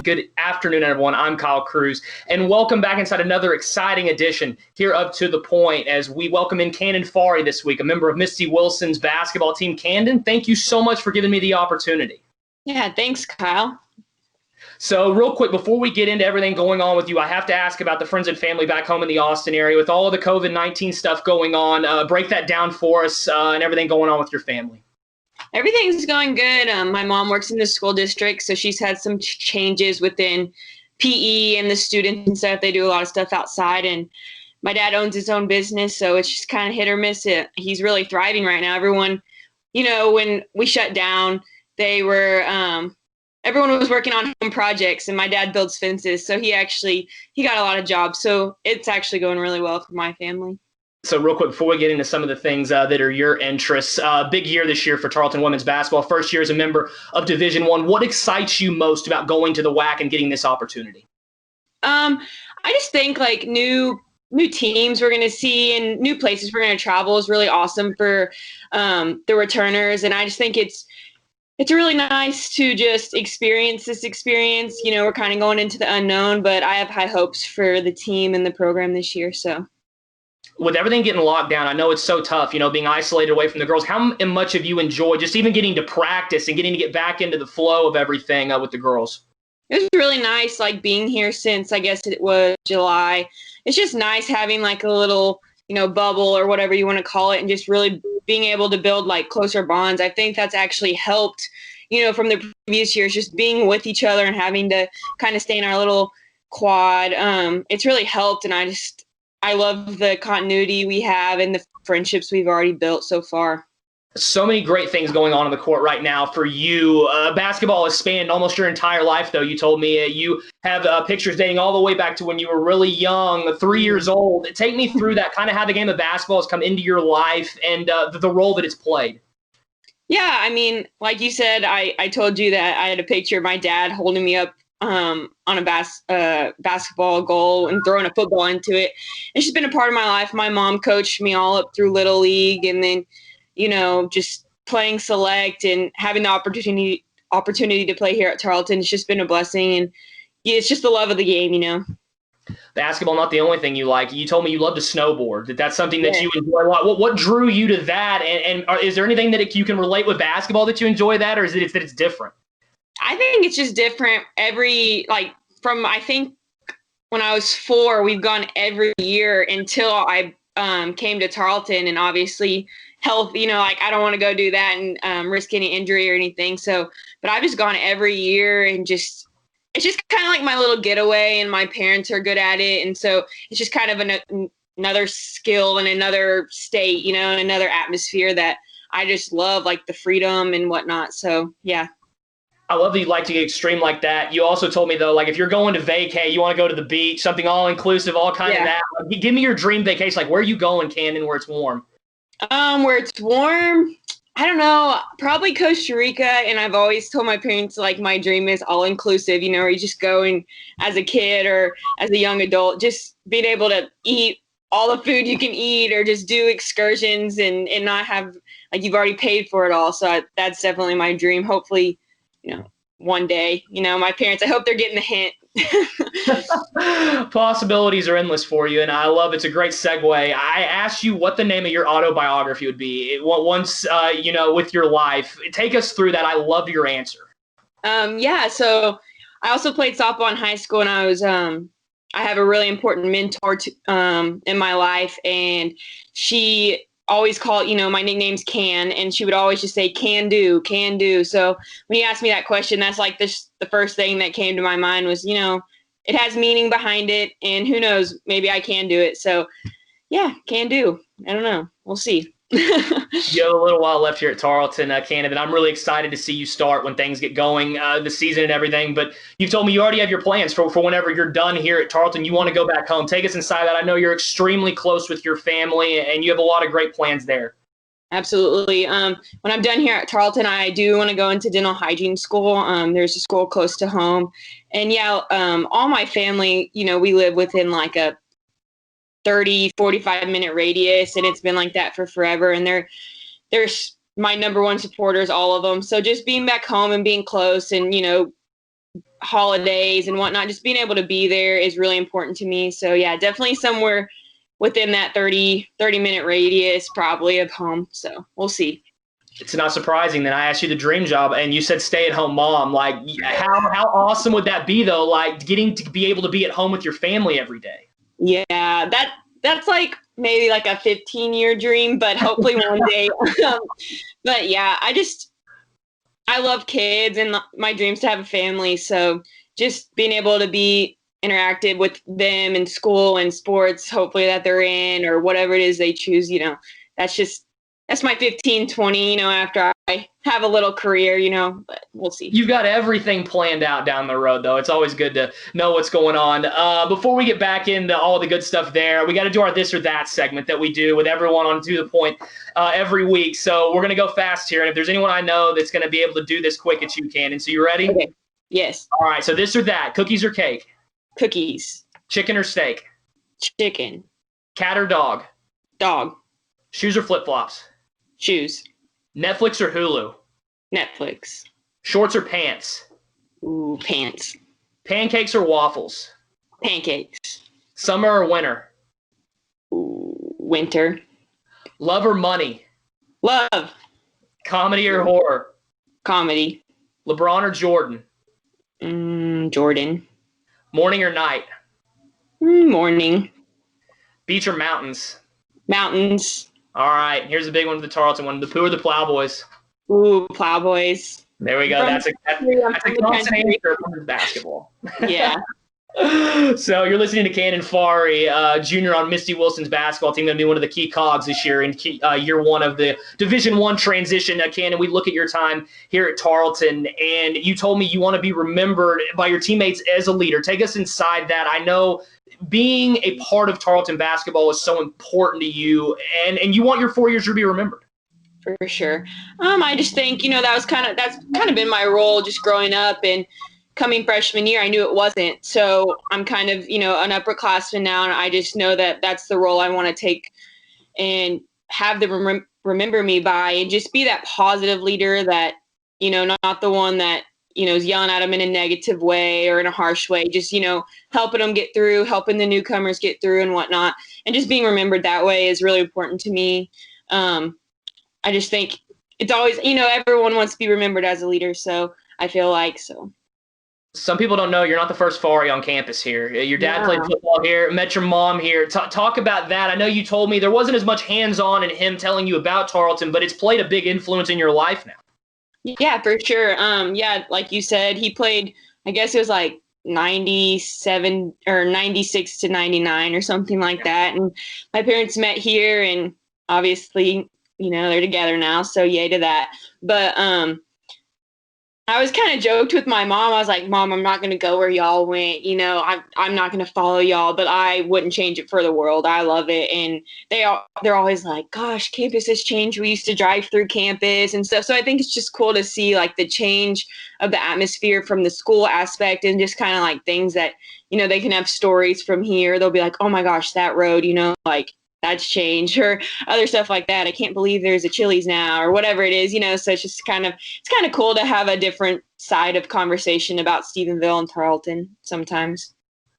Good afternoon, everyone. I'm Kyle Cruz, and welcome back inside another exciting edition here of To The Point as we welcome in Kandyn Faurie this week, a member of Misty Wilson's basketball team. Kandyn, thank you so much for giving me the opportunity. Yeah, thanks, Kyle. So real quick, before we get into everything going on with you, I have to ask about the friends and family back home in the Austin area with all of the COVID-19 stuff going on. Break that down for us and everything going on with your family. Everything's going good. My mom works in the school district, so she's had some changes within PE and the students and stuff. They do a lot of stuff outside, and my dad owns his own business, so it's just kind of hit or miss. He's really thriving right now. Everyone, when we shut down, everyone was working on home projects, and my dad builds fences, so he got a lot of jobs. So it's actually going really well for my family. So real quick, before we get into some of the things that are your interests, big year this year for Tarleton women's basketball. First year as a member of Division I. What excites you most about going to the WAC and getting this opportunity? I just think like new teams we're going to see and new places we're going to travel is really awesome for the returners. And I just think it's really nice to just experience this experience. We're kind of going into the unknown, but I have high hopes for the team and the program this year. So. With everything getting locked down, I know it's so tough, being isolated away from the girls. How much have you enjoyed just even getting to practice and getting to get back into the flow of everything with the girls? It was really nice, like being here since I guess it was July. It's just nice having like a little, bubble or whatever you want to call it, and just really being able to build like closer bonds. I think that's actually helped, from the previous years, just being with each other and having to kind of stay in our little quad. It's really helped, and I love the continuity we have and the friendships we've already built so far. So many great things going on the court right now for you. Basketball has spanned almost your entire life, though. You told me you have pictures dating all the way back to when you were really young, 3 years old. Take me through that, kind of how the game of basketball has come into your life and the role that it's played. Yeah, I mean, like you said, I told you that I had a picture of my dad holding me up on a basketball goal and throwing a football into it. It's just been a part of my life. My mom coached me all up through Little League, and then, just playing select and having the opportunity to play here at Tarleton. It's just been a blessing, and it's just the love of the game, Basketball, not the only thing you like. You told me you love to snowboard. That's something that you enjoy a lot. What drew you to that? And is there anything that you can relate with basketball that you enjoy that, or is it that it's different? I think it's just different I think when I was 4, we've gone every year until I came to Tarleton, and obviously health, I don't want to go do that and risk any injury or anything. So, but I've just gone every year, and it's just kind of like my little getaway, and my parents are good at it. And so it's just kind of another skill and another state, and another atmosphere that I just love, like the freedom and whatnot. So, yeah. I love that you like to get extreme like that. You also told me, though, like if you're going to vacay, you want to go to the beach, something all-inclusive, all kind of that. Like, give me your dream vacation. Like, where are you going, Kandyn, where it's warm? Where it's warm, I don't know, probably Costa Rica. And I've always told my parents, like, my dream is all-inclusive, where you just go and as a kid or as a young adult, just being able to eat all the food you can eat, or just do excursions and not have, like, you've already paid for it all. So that's definitely my dream. Hopefully, one day, my parents, I hope they're getting the hint. Possibilities are endless for you, and I love it's a great segue. I asked you what the name of your autobiography would be once, with your life. Take us through that. I love your answer. So I also played softball in high school, and I have a really important mentor in my life, and she always call, my nickname's Can, and she would always just say, can do. So when you asked me that question, that's like the first thing that came to my mind was, it has meaning behind it, and who knows, maybe I can do it. So yeah, can do. I don't know. We'll see. You have a little while left here at Tarleton, Kandyn. I'm really excited to see you start when things get going, the season and everything. But you've told me you already have your plans for whenever you're done here at Tarleton. You want to go back home. Take us inside that. I know you're extremely close with your family, and you have a lot of great plans there. Absolutely. When I'm done here at Tarleton, I do want to go into dental hygiene school. There's a school close to home. And all my family, we live within like a 30, 45-minute radius, and it's been like that for forever. And they're my number one supporters, all of them. So just being back home and being close and, holidays and whatnot, just being able to be there is really important to me. So yeah, definitely somewhere within that 30-minute radius probably of home. So we'll see. It's not surprising that I asked you the dream job and you said stay-at-home mom. Like, how awesome would that be, though? Like, getting to be able to be at home with your family every day. Yeah, that's like maybe like a 15-year dream, but hopefully one day. But yeah, I love kids and my dream's to have a family. So just being able to be interactive with them in school and sports, hopefully that they're in or whatever it is they choose, that's my 15, 20, after I have a little career, but we'll see. You've got everything planned out down the road, though. It's always good to know what's going on. Before we get back into all the good stuff there, we got to do our this or that segment that we do with everyone on To The Point every week. So we're going to go fast here. And if there's anyone I know that's going to be able to do this quick, it's you, Kandyn. So you ready? Okay. Yes. All right. So this or that, cookies or cake? Cookies. Chicken or steak? Chicken. Cat or dog? Dog. Shoes or flip-flops? Shoes. Netflix or Hulu? Netflix. Shorts or pants? Ooh, pants. Pancakes or waffles? Pancakes. Summer or winter? Ooh, winter. Love or money? Love. Comedy or horror? Comedy. LeBron or Jordan? Jordan. Morning or night? Morning. Beach or mountains? Mountains. All right, here's a big one for the Tarleton one. The Pooh or the Plowboys? Ooh, Plowboys. There we go. That's a constant answer for basketball. Yeah. So you're listening to Kandyn Faurie, junior on Misty Wilson's basketball team. They'll be one of the key cogs this year in year one of the Division I transition. Kandyn, we look at your time here at Tarleton, and you told me you want to be remembered by your teammates as a leader. Take us inside that. I know being a part of Tarleton basketball is so important to you, and you want your 4 years to be remembered. For sure. I just think, that's kind of been my role just growing up, and coming freshman year, I knew it wasn't. So I'm kind of, an upperclassman now, and I just know that that's the role I want to take and have them remember me by, and just be that positive leader that, not the one that, is yelling at them in a negative way or in a harsh way, just, helping them get through, helping the newcomers get through and whatnot. And just being remembered that way is really important to me. I just think it's always, everyone wants to be remembered as a leader. So I feel like so. Some people don't know you're not the first Faurie on campus here. Your dad played football here, met your mom here. Talk about that. I know you told me there wasn't as much hands-on in him telling you about Tarleton, but it's played a big influence in your life now. Yeah, for sure. Yeah, like you said, he played, I guess it was like 97 or 96 to 99 or something like that. And my parents met here, and obviously, they're together now. So yay to that. But I was kind of joked with my mom. I was like, Mom, I'm not going to go where y'all went. I'm not going to follow y'all, but I wouldn't change it for the world. I love it. And they're always like, gosh, campus has changed. We used to drive through campus and stuff. So I think it's just cool to see like the change of the atmosphere from the school aspect, and just kind of like things that, they can have stories from here. They'll be like, oh my gosh, that road, like that's changed, or other stuff like that. I can't believe there's a Chili's now, or whatever it is, so it's just kind of cool to have a different side of conversation about Stephenville and Tarleton sometimes.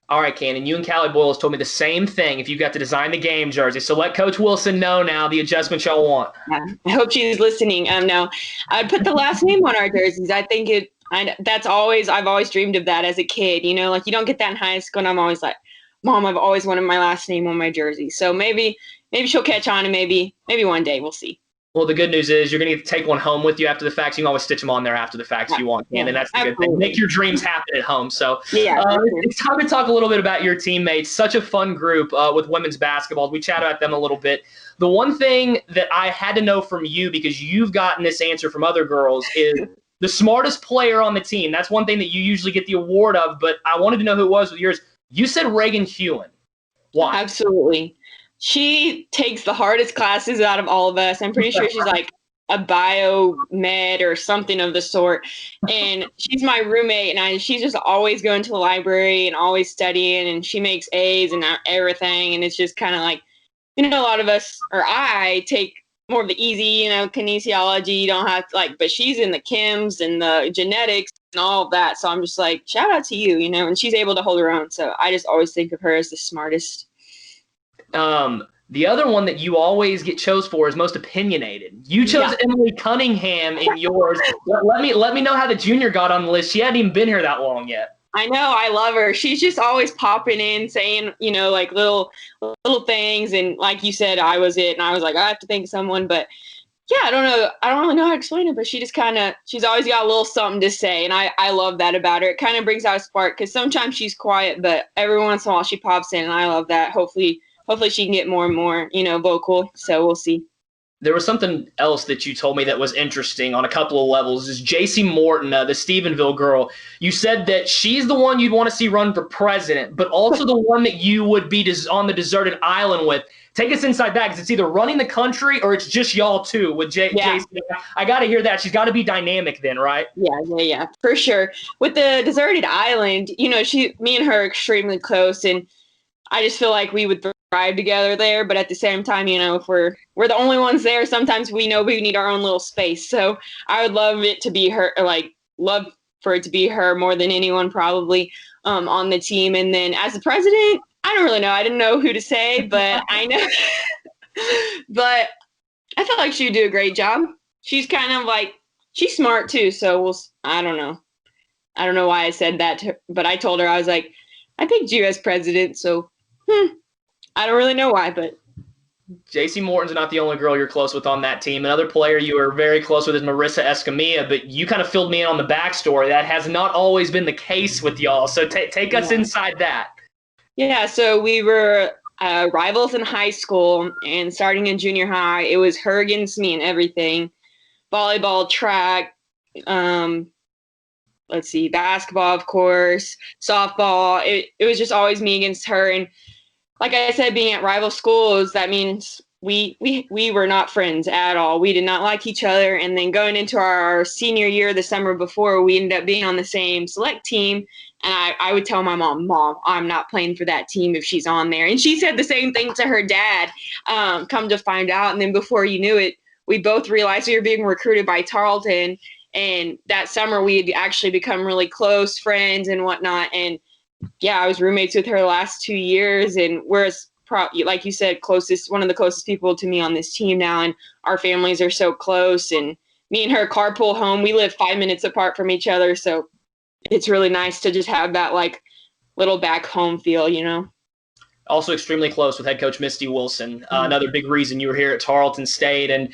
All right, Kandyn, you and Callie Boyle has told me the same thing if you got to design the game jersey. So let Coach Wilson know now the adjustments y'all want. Yeah, I hope she's listening. No, I'd put the last name on our jerseys. I think I've always dreamed of that as a kid, like you don't get that in high school, and I'm always like, Mom, I've always wanted my last name on my jersey. So maybe she'll catch on, and maybe one day we'll see. Well, the good news is you're going to get to take one home with you after the fact. You can always stitch them on there after the fact if you want, and that's the good thing. Make your dreams happen at home. So it's time to talk a little bit about your teammates. Such a fun group with women's basketball. We chat about them a little bit. The one thing that I had to know from you, because you've gotten this answer from other girls, is the smartest player on the team. That's one thing that you usually get the award of, but I wanted to know who it was with yours. You said Reagan Hewen. Why? Absolutely. She takes the hardest classes out of all of us. I'm pretty sure she's like a biomed or something of the sort. And she's my roommate, and she's just always going to the library and always studying, and she makes A's and everything. And it's just kind of like, a lot of us, or I take more of the easy, kinesiology. You don't have to but she's in the chems and the genetics and all of that. So I'm just like, shout out to you, and she's able to hold her own. So I just always think of her as the smartest. The other one that you always get chose for is most opinionated. You chose Emily Cunningham in yours. Let me know how the junior got on the list. She hadn't even been here that long yet. I know, I love her. She's just always popping in, saying, like little things. And like you said, I was it, and I was like, I have to think of someone. But yeah, I don't know. I don't really know how to explain it, but she just she's always got a little something to say, and I love that about her. It kind of brings out a spark, because sometimes she's quiet, but every once in a while she pops in, and I love that. Hopefully she can get more and more, vocal. So we'll see. There was something else that you told me that was interesting on a couple of levels. Is JC Morton, the Stephenville girl. You said that she's the one you'd want to see run for president, but also the one that you would be on the deserted island with. Take us inside that, because it's either running the country or it's just y'all two with JC. I got to hear that. She's got to be dynamic then, right? Yeah, for sure. With the deserted island, me and her are extremely close, and I just feel like we would thrive together there. But at the same time, if we're the only ones there, sometimes we know we need our own little space. So I would love it to be her, love for it to be her more than anyone probably on the team. And then as the president, I don't really know. I didn't know who to say, but I know. But I feel like she would do a great job. She's kind of she's smart too. So I don't know. I don't know why I said that to her, but I told her, I was like, I picked you as president. So I don't really know why, but JC Morton's not the only girl you're close with on that team. Another player you are very close with is Marissa Escamilla, but you kind of filled me in on the backstory. That has not always been the case with y'all. So take us inside that. Yeah, so we were rivals in high school, and starting in junior high, it was her against me and everything. Volleyball, track, basketball, of course, softball. It was just always me against her. And like I said, being at rival schools, that means we were not friends at all. We did not like each other. And then going into our senior year, the summer before, we ended up being on the same select team. And I would tell my mom, I'm not playing for that team if she's on there. And she said the same thing to her dad, come to find out. And then before you knew it, we both realized we were being recruited by Tarleton. And that summer, we had actually become really close friends and whatnot. And yeah, I was roommates with her the last 2 years, and we're, like you said, one of the closest people to me on this team now, and our families are so close, and me and her carpool home. We live 5 minutes apart from each other, so it's really nice to just have that little back home feel, Also extremely close with head coach Misty Wilson, another big reason you were here at Tarleton State. And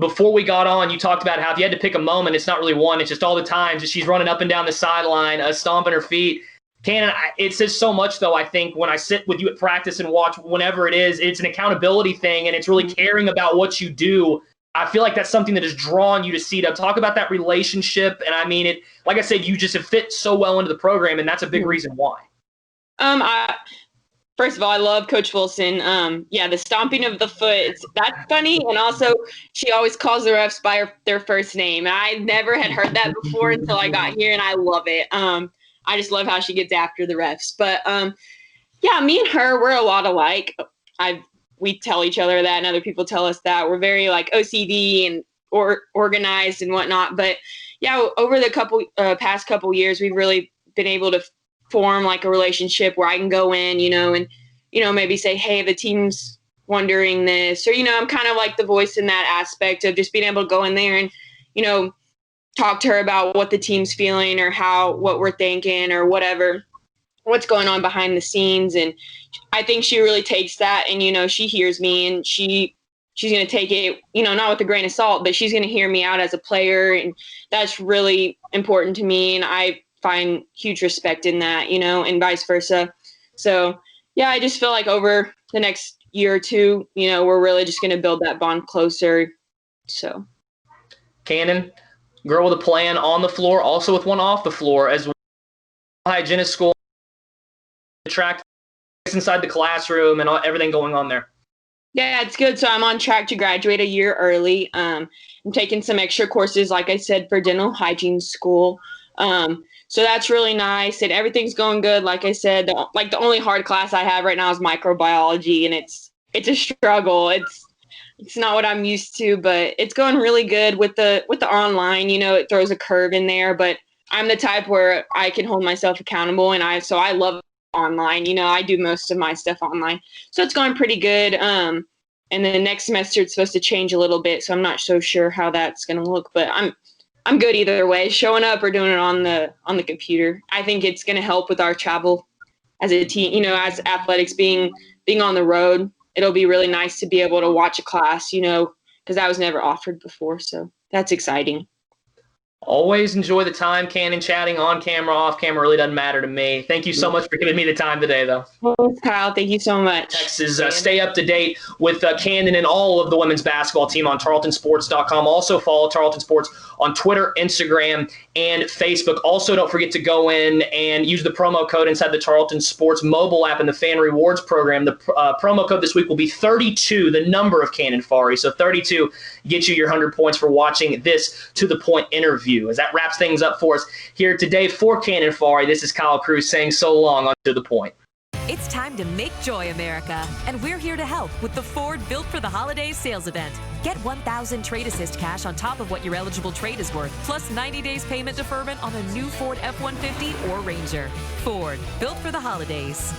before we got on, you talked about how if you had to pick a moment, it's not really one, it's just all the times that she's running up and down the sideline, stomping her feet. Kandyn, it says so much, though, I think, when I sit with you at practice and watch whenever it is, it's an accountability thing, and it's really caring about what you do. I feel like that's something that has drawn you to CEDUB. Talk about that relationship. And I mean, like I said, you just have fit so well into the program, and that's a big reason why. First of all, I love Coach Wilson. The stomping of the foot, that's funny. And also, she always calls the refs by their first name. And I never had heard that before until I got here, and I love it. I just love how she gets after the refs. But, me and her, we're a lot alike. We tell each other that, and other people tell us that. We're very, OCD and organized and whatnot. But, over the past couple years, we've really been able to form, a relationship where I can go in, and, maybe say, hey, the team's wondering this. Or, I'm kind of like the voice in that aspect of just being able to go in there and, talk to her about what the team's feeling or what we're thinking or what's going on behind the scenes. And I think she really takes that, and, she hears me, and she's going to take it, not with a grain of salt, but she's going to hear me out as a player. And that's really important to me. And I find huge respect in that, and vice versa. So I just feel like over the next year or two, we're really just going to build that bond closer. So Kandyn, girl with a plan on the floor, also with one off the floor as well. Hygienist school, track inside the classroom, and everything going on there. Yeah, it's good. So I'm on track to graduate a year early. I'm taking some extra courses, like I said, for dental hygiene school. So that's really nice, and everything's going good. Like I said, the only hard class I have right now is microbiology, and it's a struggle. It's not what I'm used to, but it's going really good with the online. It throws a curve in there, but I'm the type where I can hold myself accountable, and I love online. I do most of my stuff online, so it's going pretty good. And then the next semester it's supposed to change a little bit, so I'm not so sure how that's going to look, but I'm good either way, showing up or doing it on the computer. I think it's going to help with our travel as a team, as athletics being on the road. It'll be really nice to be able to watch a class, because that was never offered before, so that's exciting. Always enjoy the time, Kandyn, chatting on camera, off camera, really doesn't matter to me. Thank you so much for giving me the time today, though. Well, Kyle, thank you so much. Texas, stay up to date with Kandyn and all of the women's basketball team on tarletonsports.com. Also follow Tarleton Sports on Twitter, Instagram, and Facebook. Also, don't forget to go in and use the promo code inside the Tarleton Sports mobile app in the Fan Rewards program. The promo code this week will be 32, the number of Kandyn Faurie. So 32 gets you your 100 points for watching this To The Point interview. As that wraps things up for us here today for Kandyn Faurie, this is Kyle Cruz saying so long on To The Point. It's time to make joy, America, and we're here to help with the Ford Built for the Holidays sales event. Get $1,000 trade assist cash on top of what your eligible trade is worth, plus 90 days payment deferment on a new Ford F-150 or Ranger. Ford, built for the holidays.